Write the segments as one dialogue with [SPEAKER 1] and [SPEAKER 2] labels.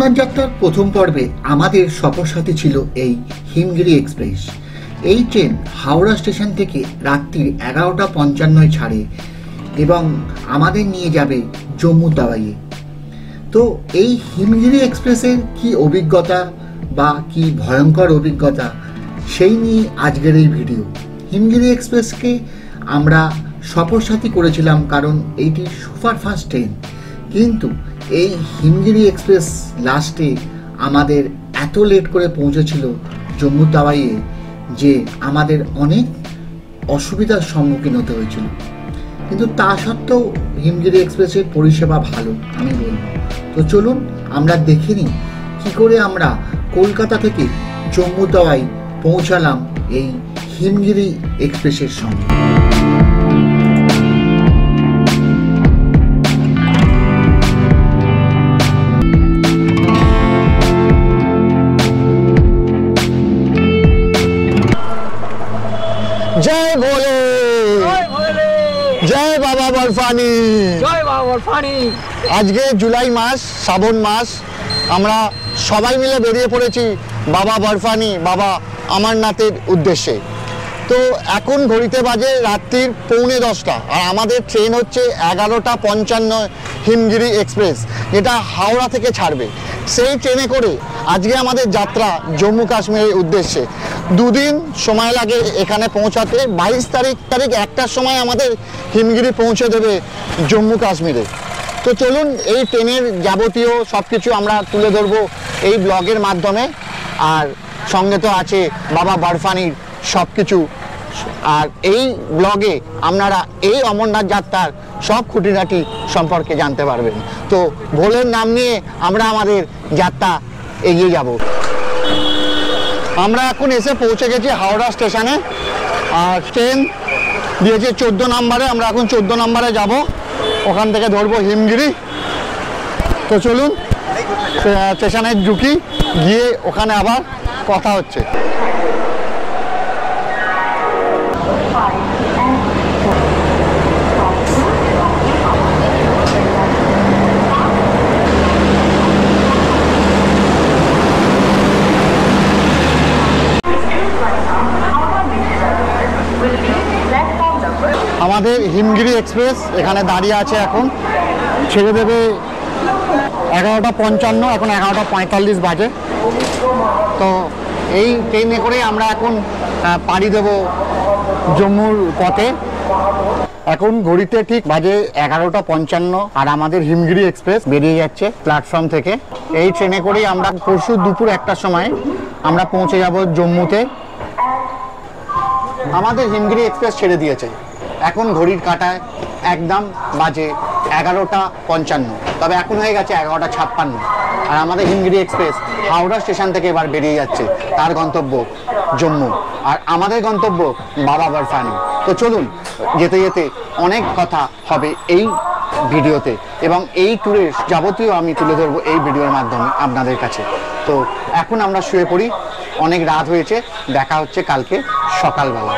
[SPEAKER 1] অমরনাথ যাত্রার প্রথম পর্বে আমাদের সফরসাথী ছিল এই হিমগিরি এক্সপ্রেস। এই ট্রেন হাওড়া স্টেশন থেকে রাত্রি 11:55 ছাড়ে এবং আমাদের নিয়ে যাবে জম্মু তাওয়াইয়ে। তো এই হিমগিরি এক্সপ্রেসের কি অভিজ্ঞতা বা কি ভয়ঙ্কর অভিজ্ঞতা, সেই নিয়ে আজকের এই ভিডিও। হিমগিরি এক্সপ্রেসকে আমরা সফরসাথী করেছিলাম কারণ এইটি সুপারফাস্ট ট্রেন, কিন্তু এই হিমগিরি এক্সপ্রেস লাস্টে আমাদের এত লেট করে পৌঁছেছিল জম্মু তাওয়াইয়ে যে আমাদের অনেক অসুবিধার সম্মুখীন হতে হয়েছিল। কিন্তু তা সত্ত্বেও হিমগিরি এক্সপ্রেসের পরিষেবা ভালো আমি বলব। তো চলুন আমরা দেখে নিই কী করে আমরা কলকাতা থেকে জম্মু তাওয়াই পৌঁছালাম এই হিমগিরি এক্সপ্রেসের সঙ্গে।
[SPEAKER 2] जय भोले, जय बाबा बर्फानी,
[SPEAKER 3] जय बाबा बर्फानी।
[SPEAKER 2] আজকে জুলাই মাস, শ্রাবণ মাস, আমরা সবাই মিলে বেরিয়ে পড়েছি বাবা বর্ফানি, বাবা অমরনাথের উদ্দেশ্যে। তো এখন ঘড়িতে বাজে রাত্রির 9:45 আর আমাদের ট্রেন হচ্ছে 11:55 হিমগিরি এক্সপ্রেস, যেটা হাওড়া থেকে ছাড়বে। সেই ট্রেনে করে আজকে আমাদের যাত্রা জম্মু কাশ্মীরের উদ্দেশ্যে। দুদিন সময় লাগে এখানে পৌঁছাতে। 22 তারিখ 1টার সময় আমাদের হিমগিরি পৌঁছে দেবে জম্মু কাশ্মীরে। তো চলুন এই ট্রেনের যাবতীয় সব কিছু আমরা তুলে ধরবো এই ব্লগের মাধ্যমে। আর সঙ্গে তো আছে বাবা বর্ফানির সব কিছু। আর এই ব্লগে আপনারা এই অমরনাথ যাত্রার সব খুঁটিনাটি সম্পর্কে জানতে পারবেন। তো ভোলের নাম নিয়ে আমরা আমাদের যাত্রা এগিয়ে যাব। আমরা এখন এসে পৌঁছে গেছি হাওড়া স্টেশনে, আর ট্রেন দিয়েছে 14 নম্বরে। আমরা এখন 14 নম্বরে যাব, ওখান থেকে ধরবো হিমগিরি। তো চলুন স্টেশনে ঢুকি, গিয়ে ওখানে আবার কথা হচ্ছে। আমাদের হিমগিরি এক্সপ্রেস এখানে দাঁড়িয়ে আছে, এখন ছেড়ে দেবে 11:55, এখন 11:45 বাজে। তো এই ট্রেনে করে আমরা এখন পাড়ি দেব জম্মুর পথে। এখন ঘড়িতে ঠিক বাজে 11:55 আর আমাদের হিমগিরি এক্সপ্রেস বেরিয়ে যাচ্ছে প্ল্যাটফর্ম থেকে। এই ট্রেনে করেই আমরা পরশু দুপুর 1টার সময় আমরা পৌঁছে যাব জম্মুতে। আমাদের হিমগিরি এক্সপ্রেস ছেড়ে দিয়েছে, এখন ঘড়ির কাঁটায় একদম বাজে 11:55, তবে এখন হয়ে গেছে 11:56। আর আমাদের হিমগিরি এক্সপ্রেস হাওড়া স্টেশন থেকে এবার বেরিয়ে যাচ্ছে, তার গন্তব্য জম্মু, আর আমাদের গন্তব্য বাবা বর্ফানি। তো চলুন, যেতে যেতে অনেক কথা হবে এই ভিডিওতে, এবং এই ট্যুরের যাবতীয় আমি তুলে ধরবো এই ভিডিওর মাধ্যমে আপনাদের কাছে। তো এখন আমরা শুয়ে পড়ি, অনেক রাত হয়েছে, দেখা হচ্ছে কালকে সকালবেলা।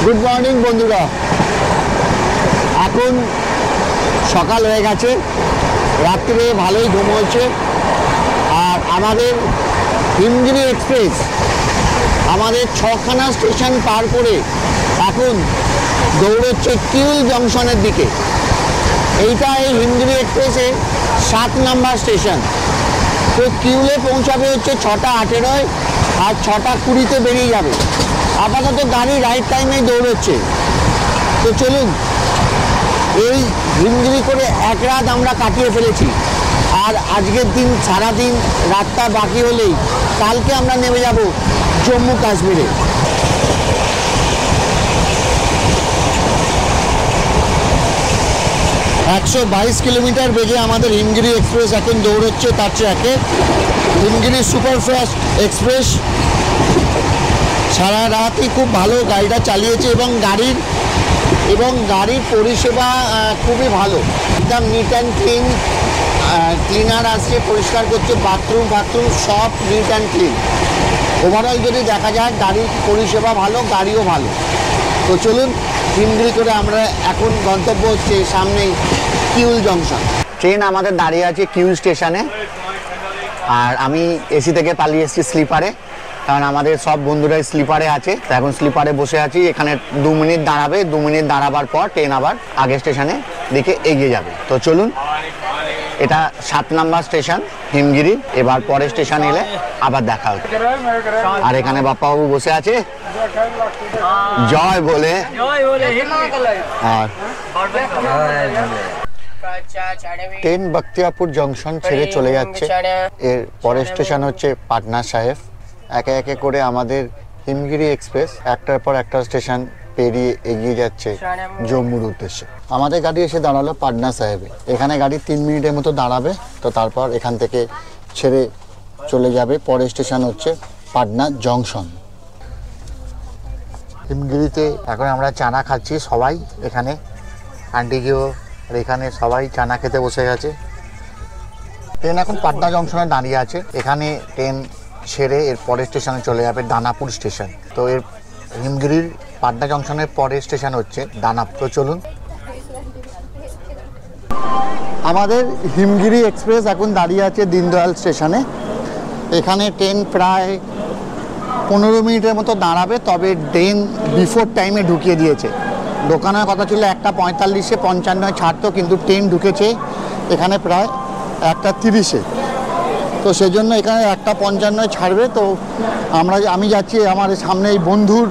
[SPEAKER 2] গুড মর্নিং বন্ধুরা, এখন সকাল হয়ে গেছে, রাত্রে ভালোই ঘুম হয়েছে। আর আমাদের হিমগিরি এক্সপ্রেস আমাদের 6খানা স্টেশন পার করে এখন দৌড়চ্ছে কিউল জংশনের দিকে। এইটা এই হিমগিরি এক্সপ্রেসের 7 নম্বর স্টেশন। তো কিউলে পৌঁছাবে হচ্ছে 6:18 আর 6:20 বেরিয়ে যাবে। আপাতত গাড়ি রাইট টাইমেই দৌড়চ্ছে। তো চলুন, এই হিমগিরি করে এক রাত আমরা কাটিয়ে ফেলেছি, আর আজকের দিন সারাদিন রাতটা বাকি হলেই কালকে আমরা নেমে যাব জম্মু কাশ্মীরে। $122 কিলোমিটার বেগে আমাদের হিমগিরি এক্সপ্রেস এখন দৌড়চ্ছে তার ট্র্যাকে। হিমগিরি সুপারফাস্ট এক্সপ্রেস সারা রাতই খুব ভালো গাড়িটা চালিয়েছে, এবং গাড়ির পরিষেবা খুবই ভালো, একদম নিট অ্যান্ড ক্লিন। ক্লিনার আসছে, পরিষ্কার করছে, বাথরুম সব নিট অ্যান্ড ক্লিন। ওভারঅল যদি দেখা যায় গাড়ির পরিষেবা ভালো, গাড়িও ভালো। তো চলুন হিমগিরি করে আমরা এখন গন্তব্য হচ্ছে সামনেই কিউল জংশন। ট্রেন আমাদের দাঁড়িয়ে আছে কিউল স্টেশনে, আর আমি এসি থেকে পালিয়ে এসেছি স্লিপারে, কারণ আমাদের সব বন্ধুরাই স্লিপারে আছে। তো এখন স্লিপারে বসে আছি, এখানে 2 মিনিট দাঁড়াবে, 2 মিনিট দাঁড়াবার পর ট্রেন আবার আগের স্টেশনে দিকে এগিয়ে যাবে। তো চলুন, এটা 7 নম্বর স্টেশন হিমগিরি। এবার পরের স্টেশন এলে আবার দেখা হবে। আর এখানে বাপ্পাবাবু বসে আছে জয় বলে। আর ট্রেন বখতিয়ারপুর জংশন ছেড়ে চলে যাচ্ছে। এর পরের স্টেশন হচ্ছে পাটনা সাহেব। একে একে করে আমাদের হিমগিরি এক্সপ্রেস একটার পর একটা স্টেশন পেরিয়ে এগিয়ে যাচ্ছে জম্মুর উদ্দেশ্যে। আমাদের গাড়ি এসে দাঁড়ালো পাটনা সাহেবে। এখানে গাড়ি 3 মিনিটের মতো দাঁড়াবে, তো তারপর এখান থেকে ছেড়ে চলে যাবে। পরের স্টেশন হচ্ছে পাটনা জংশন। হিমগিরিতে এখন আমরা চানা খাচ্ছি সবাই, এখানে আন্টিকেও, আর এখানে সবাই চানা খেতে বসে গেছে। ট্রেন এখন পাটনা জংশনে দাঁড়িয়ে আছে। এখানে ট্রেন ছেড়ে এর পরের স্টেশনে চলে যাবে দানাপুর স্টেশন। তো এর হিমগিরির পাটনা জংশনের পরের স্টেশন হচ্ছে দানাপুর। তো চলুন, আমাদের হিমগিরি এক্সপ্রেস এখন দাঁড়িয়ে আছে দীনদয়াল স্টেশনে। এখানে ট্রেন প্রায় 15 মিনিটের মতো দাঁড়াবে, তবে ট্রেন বিফোর টাইমে ঢুকিয়ে দিয়েছে। ঢোকানোর কথা ছিল 1:45-এ, 55 ছাড়তো, কিন্তু ট্রেন ঢুকেছে এখানে প্রায় 1:30-এ। তো সেজন্য এখানে 1:55 ছাড়বে। তো আমি যাচ্ছি আমার সামনে এই বন্ধুর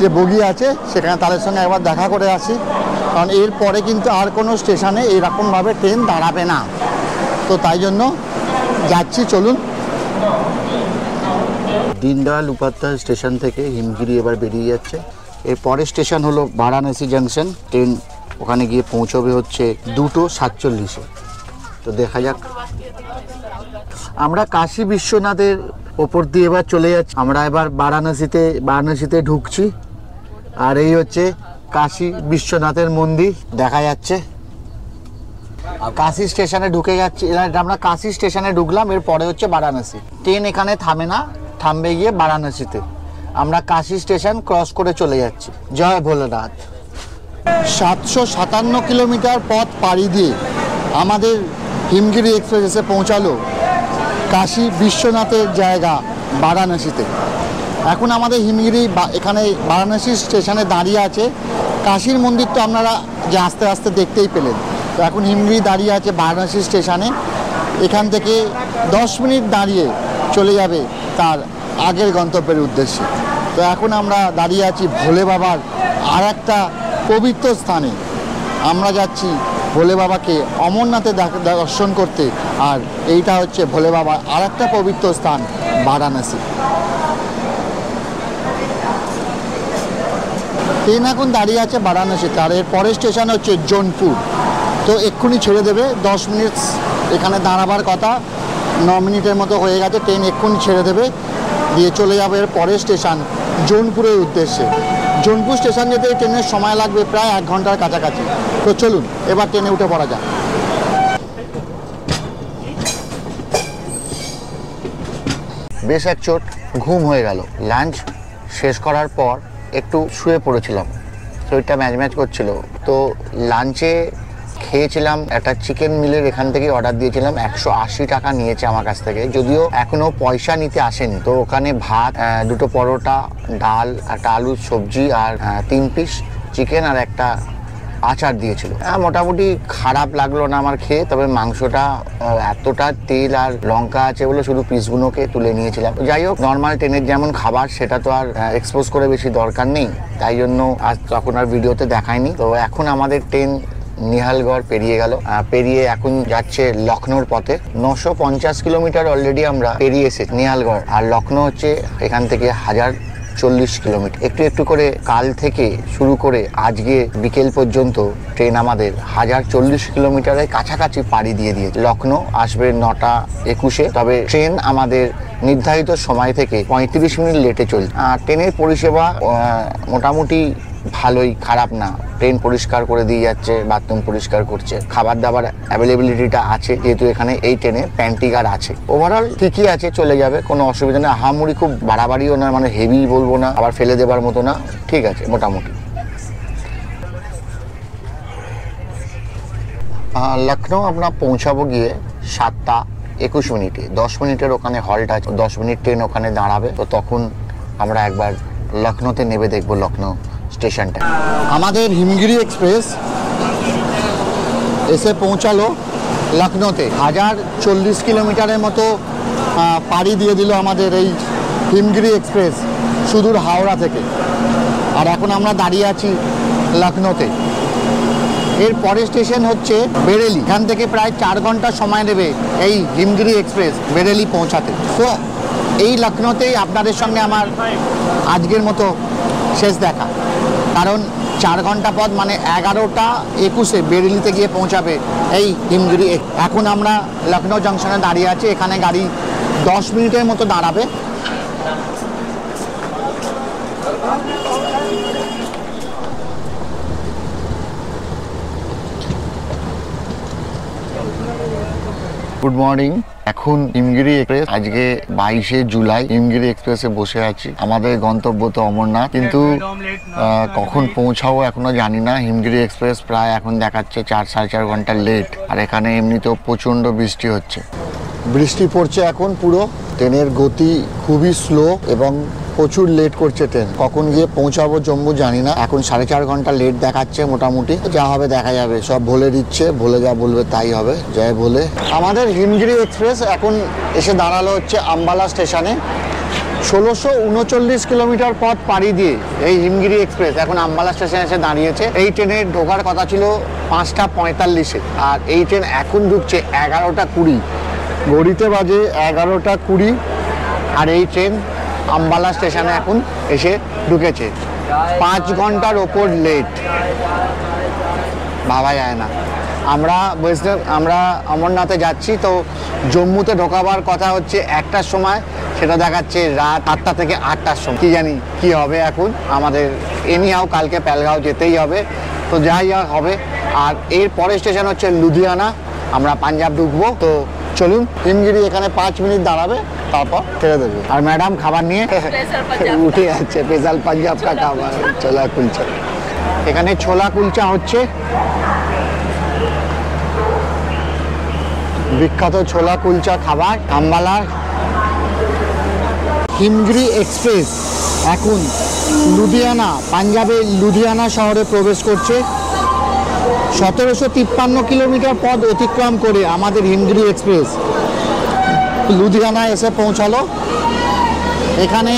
[SPEAKER 2] যে বগি আছে সেখানে, তাদের সঙ্গে একবার দেখা করে আসি, কারণ এরপরে কিন্তু আর কোনো স্টেশনে এরকমভাবে ট্রেন দাঁড়াবে না। তো তাই জন্য যাচ্ছি, চলুন। দীনদয়াল উপাধ্যায় স্টেশন থেকে হিমগিরি এবার বেরিয়ে যাচ্ছে। এর পরের স্টেশন হলো বারাণসী জংশন। ট্রেন ওখানে গিয়ে পৌঁছবে হচ্ছে 2:47-এ। তো দেখা যাক। আমরা কাশী বিশ্বনাথের ওপর দিয়ে এবার চলে যাচ্ছি। আমরা এবার বারাণসীতে ঢুকছি। আর এই হচ্ছে কাশী বিশ্বনাথের মন্দির দেখা যাচ্ছে। কাশী স্টেশনে ঢুকে যাচ্ছি। আমরা কাশী স্টেশনে ঢুকলাম, এরপরে হচ্ছে বারাণসী। ট্রেন এখানে থামে না, থামবে গিয়ে বারাণসীতে। আমরা কাশী স্টেশন ক্রস করে চলে যাচ্ছি। জয় ভোলেনাথ। 757 কিলোমিটার পথ পাড়ি দিয়ে আমাদের হিমগিরি এক্সপ্রেস এসে পৌঁছালো কাশী বিশ্বনাথের জায়গা বারাণসীতে। এখন আমাদের হিমগিরি এখানে বারাণসী স্টেশনে দাঁড়িয়ে আছে। কাশীর মন্দির তো আপনারা যে আস্তে আস্তে দেখতেই পেলেন। তো এখন হিমগিরি দাঁড়িয়ে আছে বারাণসী স্টেশনে। এখান থেকে 10 মিনিট দাঁড়িয়ে চলে যাবে তার আগের গন্তব্যের উদ্দেশ্যে। তো এখন আমরা দাঁড়িয়ে আছি ভোলে বাবার আর একটা পবিত্র স্থানে। আমরা যাচ্ছি ভোলে বাবাকে অমরনাথে দর্শন করতে। আর এইটা হচ্ছে ভোলে বাবার আর একটা পবিত্র স্থান বারাণসী। ট্রেন এখন দাঁড়িয়ে আছে বারাণসীতে। আর এর পরের স্টেশন হচ্ছে জোনপুর। তো এক্ষুনি ছেড়ে দেবে। 10 মিনিট এখানে দাঁড়াবার কথা, 9 মিনিটের মতো হয়ে গেছে। ট্রেন এক্ষুনি ছেড়ে দেবে, দিয়ে চলে যাবে এর পরের স্টেশন জোনপুরের উদ্দেশ্যে। জোনপুর স্টেশন যেতে ট্রেনের সময় লাগবে প্রায় 1 ঘন্টার কাছাকাছি। তো চলুন এবার ট্রেনে উঠে পড়া যাক। বেশ এক চোট ঘুম হয়ে গেল। লাঞ্চ শেষ করার পর একটু শুয়ে পড়েছিলাম, শরীরটা ম্যাচ করছিল। তো লাঞ্চে খেয়েছিলাম একটা চিকেন মিলের, এখান থেকে অর্ডার দিয়েছিলাম। 180 টাকা নিয়েছে আমার কাছ থেকে, যদিও এখনও পয়সা নিতে আসেনি। তো ওখানে ভাত, 2টো পরোটা, ডাল, একটা আলুর সবজি, আর 3 পিস চিকেন, আর একটা আচার দিয়েছিল। মোটামুটি খারাপ লাগলো না আমার খেয়ে, তবে মাংসটা এতটা তেল আর লঙ্কা আছে বলে শুধু পিসগুলোকে তুলে নিয়েছিলাম। যাই হোক, নর্মাল ট্রেনের যেমন খাবার সেটা তো আর এক্সপোজ করে বেশি দরকার নেই, তাই জন্য আজ তখন আর ভিডিওতে দেখায়নি। তো এখন আমাদের ট্রেন নিহালগড় পেরিয়ে গেল, পেরিয়ে এখন যাচ্ছে লখনৌর পথে। 950 কিলোমিটার অলরেডি আমরা পেরিয়ে এসেছি নিহালগড়। আর লখনৌ হচ্ছে এখান থেকে 1040 কিলোমিটার। একটু একটু করে কাল থেকে শুরু করে আজকে বিকেল পর্যন্ত ট্রেন আমাদের 1040 কিলোমিটারের কাছাকাছি পাড়ি দিয়ে দিয়েছে। লখনৌ আসবে 9:21-এ, তবে ট্রেন আমাদের নির্ধারিত সময় থেকে 35 মিনিট লেটে চলছে। ট্রেনের পরিষেবা মোটামুটি ভালোই, খারাপ না। ট্রেন পরিষ্কার করে দিয়ে যাচ্ছে, বাথরুম পরিষ্কার করছে, খাবার দাবার অ্যাভেলেবিলিটিটা আছে, যেহেতু এখানে এই ট্রেনে প্যান্টিকার আছে। ওভারঅল ঠিকই আছে, চলে যাবে, কোনো অসুবিধা নেই। আহামরি খুব বাড়াবাড়িও না, মানে হেভি বলবো না, আবার ফেলে দেবার মতো না, ঠিক আছে মোটামুটি। লখনৌ আমরা পৌঁছাবো গিয়ে 7:21। 10 মিনিটের ওখানে হল্ট আছে, 10 মিনিট ট্রেন ওখানে দাঁড়াবে। তো তখন আমরা একবার লখনৌতে নেমে দেখবো লখনৌ স্টেশনটা। আমাদের হিমগিরি এক্সপ্রেস এসে পৌঁছালো লখনৌতে। 1040 কিলোমিটারের মতো পাড়ি দিয়ে দিল আমাদের এই হিমগিরি এক্সপ্রেস সুদূর হাওড়া থেকে। আর এখন আমরা দাঁড়িয়ে আছি লখনৌতে। এর পরের স্টেশন হচ্ছে বেরেলি। এখান থেকে প্রায় 4 ঘন্টা সময় নেবে এই হিমগিরি এক্সপ্রেস বেরেলি পৌঁছাতে। তো এই লখনৌতেই আপনাদের সঙ্গে আমার আজকের মতো শেষ দেখা, কারণ 4 ঘন্টা পথ মানে 11:21 বেরেলিতে গিয়ে পৌঁছাবে এই হিমগিরি। এখন আমরা লখনৌ জাংশনে দাঁড়িয়ে আছি, এখানে গাড়ি 10 মিনিটের মতো দাঁড়াবে। Good morning. এখন হিমগিরি এক্সপ্রেস, আজকে 22শে জুলাই। হিমগিরি এক্সপ্রেসে বসে আছি। আমাদের গন্তব্য তো অমরনাথ, কিন্তু কখন পৌঁছাবো এখনো জানি না। হিমগিরি এক্সপ্রেস প্রায় এখন দেখাচ্ছে 4-4.5 ঘন্টা লেট। আর এখানে এমনিতেও প্রচণ্ড বৃষ্টি হচ্ছে, বৃষ্টি পড়ছে এখন পুরো। ট্রেনের গতি খুবই স্লো এবং প্রচুর লেট করছে ট্রেন। কখন গিয়ে পৌঁছাবো জম্মু জানি না। এখন 4.5 ঘন্টা লেট দেখাচ্ছে মোটামুটি। যা হবে দেখা যাবে, সব বলে দিচ্ছে, বলে যা বলবে তাই হবে, যাই বলে। আমাদের হিমগিরি এক্সপ্রেস এখন এসে দাঁড়ালো হচ্ছে আম্বালা স্টেশনে। 1639 কিলোমিটার পথ পাড়ি দিয়ে এই হিমগিরি এক্সপ্রেস এখন আম্বালা স্টেশনে এসে দাঁড়িয়েছে। এই ট্রেনের ঢোকার কথা ছিল 5:45-এ, আর এই ট্রেন এখন ঢুকছে 11:20। ঘড়িতে বাজে 11:20, আর এই ট্রেন আম্বালা স্টেশনে এখন এসে ঢুকেছে। 5 ঘন্টার ওপর লেট, ভাবা যায় না। আমরা অমরনাথে যাচ্ছি, তো জম্মুতে ঢোকাবার কথা হচ্ছে 1টার সময়, সেটা দেখাচ্ছে রাত 8টা থেকে 8টার সময়। কি জানি কি হবে এখন আমাদের। এনিহাও কালকে পেহেলগাঁও যেতেই হবে, তো যাই হবে। আর এর পরের স্টেশন হচ্ছে লুধিয়ানা, আমরা পাঞ্জাব ঢুকবো। তো চলুন, হিমগিরি এখানে 5 মিনিট দাঁড়াবে, তারপর ছেড়ে দেবে। আর ম্যাডাম খাবার নিয়ে উঠে যাচ্ছে, স্পেশাল পাঞ্জাব কা খাবার, ছোলা কুলচা। এখানে ছোলা কুলচা হচ্ছে, বিখ্যাত ছোলা কুলচা খাবার আম্বালার। হিমগিরি এক্সপ্রেস এখন লুধিয়ানা, পাঞ্জাবের লুধিয়ানা শহরে প্রবেশ করছে। 1753 কিলোমিটার পথ অতিক্রম করে আমাদের হিমগিরি এক্সপ্রেস লুধিয়ানা এসে পৌঁছালো। এখানে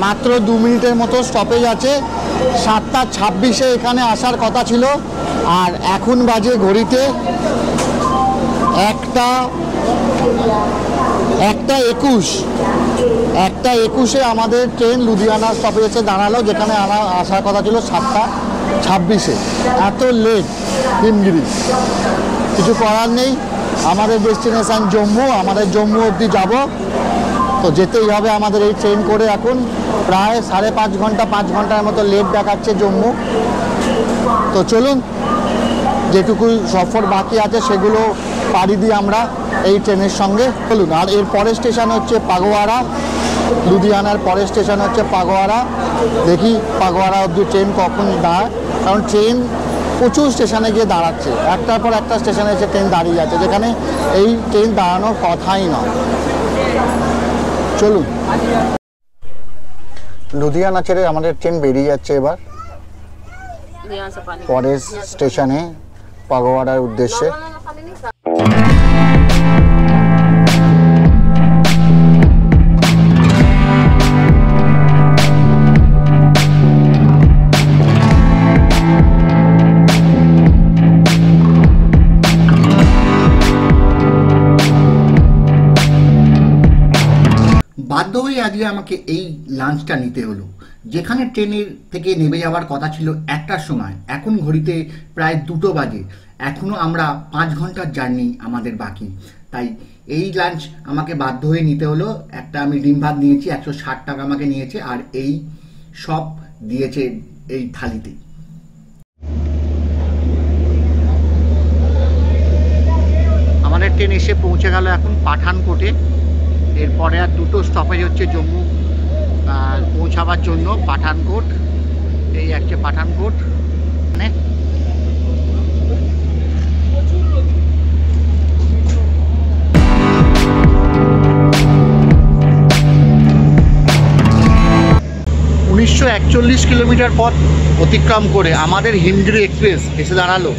[SPEAKER 2] মাত্র 2 মিনিটের মতো স্টপেজ আছে। 7:26-এ এখানে আসার কথা ছিল, আর এখন বাজে ঘড়িতে 1:21। আমাদের ট্রেন লুধিয়ানা স্টপেজ এসে দাঁড়ালো, যেখানে আসার কথা ছিল 7:26-এ। এত লেট হিমগিরি, কিছু করার নেই। আমাদের ডেস্টিনেশন জম্মু, আমাদের জম্মু অবধি যাব, তো যেতেই হবে আমাদের এই ট্রেন করে। এখন প্রায় 5.5 ঘন্টা, 5 ঘন্টার মতো লেট দেখাচ্ছে জম্মু। তো চলুন, যেটুকু সফর বাকি আছে সেগুলো পাড়ি দিয়ে আমরা এই ট্রেনের সঙ্গে চলুন। আর এর পরের স্টেশন হচ্ছে পাগোয়ারা। লুধিয়ানার পরের স্টেশন হচ্ছে পাগোয়ারা। দেখি পাগোয়ারা অবধি ট্রেন কখন দাঁড়ায়, কারণ ট্রেন প্রচুর স্টেশনে গিয়ে দাঁড়াচ্ছে, একটার পর একটা স্টেশনে এসে ট্রেন দাঁড়িয়ে যাচ্ছে, যেখানে এই ট্রেন দাঁড়ানোর কথাই নয়। চলুন, লুধিয়ানা ছেড়ে আমাদের ট্রেন বেরিয়ে যাচ্ছে এবার পরের স্টেশনে পাগোয়ারার উদ্দেশ্যে।
[SPEAKER 1] বাধ্য হয়ে আজকে আমাকে এই লাঞ্চটা নিতে হলো। যেখানে ট্রেনের থেকে নেমে যাওয়ার কথা ছিল 1টার সময়, এখন ঘড়িতে প্রায় 2টো বাজে। এখনও আমরা 5 ঘন্টার জার্নি আমাদের বাকি, তাই এই লাঞ্চ আমাকে বাধ্য হয়ে নিতে হলো। একটা আমি ডিম ভাত নিয়েছি, 160 টাকা আমাকে নিয়েছে, আর এই সব দিয়েছে এই থালিতে। আমাদের ট্রেন এসে পৌঁছে গেল এখন পাঠানকোটে। এরপরে আর দুটো স্টপেজ হচ্ছে জম্মু পৌঁছাবার জন্য। পাঠানকোট, এই একটা পাঠানকোট। মানে 1941 কিলোমিটার পথ অতিক্রম করে আমাদের হিমগিরি এক্সপ্রেস এসে দাঁড়ালো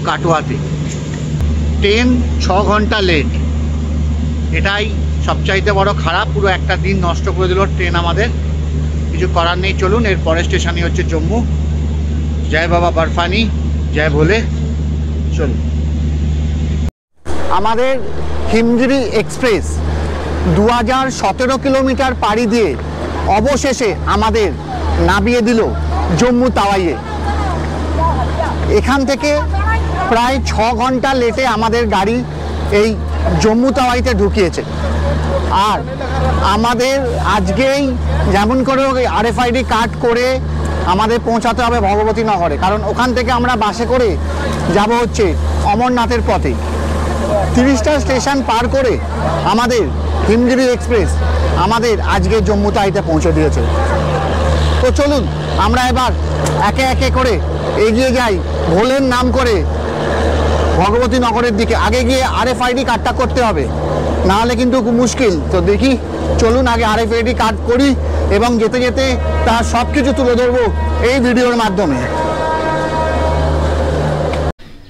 [SPEAKER 1] কাটোয়াতে। ট্রেন 6 ঘন্টা লেট, এটাই সবচাইতে বড় খারাপ। পুরো একটা দিন নষ্ট করে দিল ট্রেন আমাদের। কিছু করার নেই, চলুন এর পরের স্টেশনই হচ্ছে জম্মু। জয় বাবা বরফানি, জয় ভোলে, চলুন। আমাদের হিমগিরি এক্সপ্রেস 2017 কিলোমিটার পাড়ি দিয়ে অবশেষে আমাদের নামিয়ে দিল জম্মু তাওয়াইয়ে। এখান থেকে প্রায় 6 ঘন্টা লেটে আমাদের গাড়ি এই জম্মু তাওয়াইতে ঢুকিয়েছে। আর আমাদের আজকেই যেমন করে RFID কার্ড করে আমাদের পৌঁছাতে হবে ভগবতী নগরে, কারণ ওখান থেকে আমরা বাসে করে যাব হচ্ছে অমরনাথের পথে। 30টা স্টেশন পার করে আমাদের হিমগিরি এক্সপ্রেস আমাদের আজকে জম্মু তাওয়াইতে পৌঁছে দিয়েছে। তো চলুন আমরা এবার একে একে করে এগিয়ে যাই ভোলের নাম করে ভগবতী নগরের দিকে। আগে গিয়ে RFID কার্ডটা করতে হবে, নাহলে কিন্তু খুব মুশকিল। তো দেখি, চলুন আগে RFID কার্ড করি এবং যেতে যেতে তার সব কিছু তুলে ধরবো এই ভিডিওর মাধ্যমে।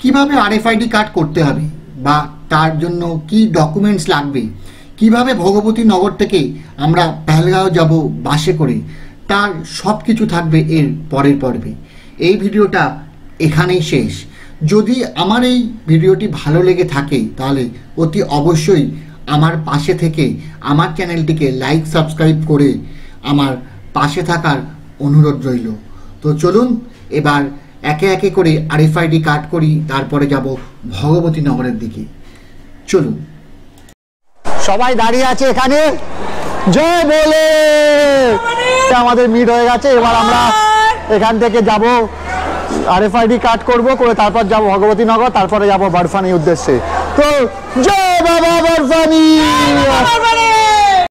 [SPEAKER 1] কিভাবে RFID কার্ড করতে হবে বা তার জন্য কি ডকুমেন্টস লাগবে, কিভাবে ভগবতী নগর থেকে আমরা পেহেলগাঁও যাব বাসে করে, তার সব কিছু থাকবে এর পরের পর্বে। এই ভিডিওটা এখানেই শেষ। যদি আমার এই ভিডিওটি ভালো লেগে থাকে তাহলে অতি অবশ্যই আমার পাশে থেকে আমার চ্যানেলটিকে লাইক সাবস্ক্রাইব করে আমার পাশে থাকার অনুরোধ রইল। তো চলুন এবার একে একে করে RFID কার্ড করি, তারপরে যাব ভগবতী নগরের দিকে। চলুন। সবাই দাঁড়িয়ে আছে এখানে, জয় বলে। আমাদের মিট হয়ে গেছে, এবার আমরা এখান থেকে যাব RFID কার্ড করব, করে তারপর যাব ভগবতী নগর, তারপরে যাব বরফানির উদ্দেশ্যে। তো জয় বাবা বরফানি।